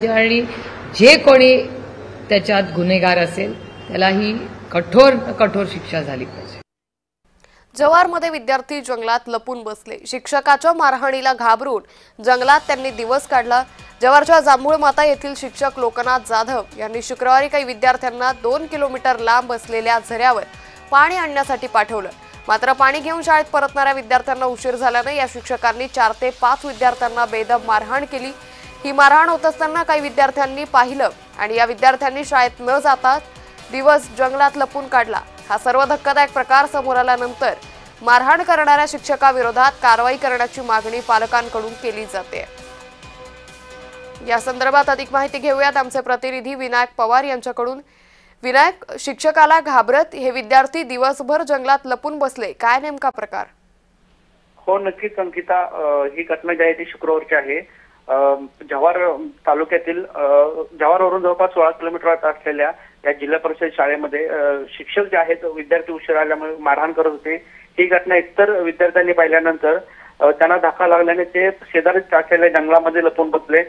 आणि जे कोणी त्याच्यात गुन्हेगार असेल त्याला ही कठोर कठोर शिक्षा झाली पाहिजे। जव्हारमध्ये विद्यार्थी जंगलात लपून बसले। शिक्षकाच्या मारहाणीला घाबरून जंगलात त्यांनी दिवस काढला। जव्हारच्या जांभूळ माता येथील शिक्षक लोकनाथ जाधव यांनी शुक्रवारी काही विद्यार्थ्यांना 2 किलोमीटर लांब असलेल्या झऱ्यावर पाणी आणण्यासाठी पाठवलं। मात्र पाणी घेऊन शाळेत परतणाऱ्या विद्यार्थ्यांना उशीर झाल्याने या शिक्षकांनी 4 ते 5 विद्यार्थ्यांना बेदम मारहाण केली। ही मारहाण होत असताना काही विद्यार्थ्यांनी पाहिलं आणि या विद्यार्थ्यांनी शाळेत न जाता दिवस जंगलात लपून काढला। हा सर्व धक्कादायक प्रकार समोर आल्यानंतर मारहाण करणाऱ्या शिक्षकाविरोधात कारवाई करण्याची मागणी पालकांकडून केली जाते। या संदर्भात अधिक माहिती घेऊयात आमचे प्रतिनिधी विनायक पवार यांच्याकडून। विनायक, शिक्षकाला घाबरत हे विद्यार्थी दिवसभर जंगलात लपून बसले, काय नेमका प्रकार? हो, नक्कीच अंकिता, ही घटना जी आहे ती शुक्रवारची आहे। जव्हार तालुक्यातील जव्हारवरून जवळपास 16 किलोमीटर असलेल्या या जिल्हा परिषद शाळेमध्ये शिक्षक जे आहेत विद्यार्थी उशीर आल्यामुळे मारहाण करत होते। ही घटना इतर विद्यार्थ्यांनी पाहिल्यानंतर त्यांना धक्का लागल्याने ते शेजारीच असलेल्या जंगलामध्ये लपून बसले।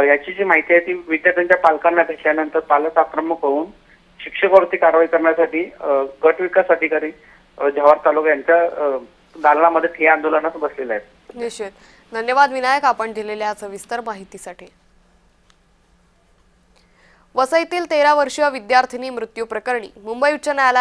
याची जी माहिती आहे ती विद्यार्थ्यांच्या पालकांना भेटल्यानंतर पालक आक्रमक होऊन शिक्षकावरती कारवाई करण्यासाठी गट विकास अधिकारी जव्हार तालुका यांच्या दालनामध्ये ठिय्या आंदोलनात बसलेले आहेत। निश्चित, धन्यवाद विनायक आपण दिलेल्या सविस्तर माहितीसाठी। वसईतील 13 वर्षीय विद्यार्थिनी मृत्यू प्रकरणी मुंबई उच्च न्यायालयात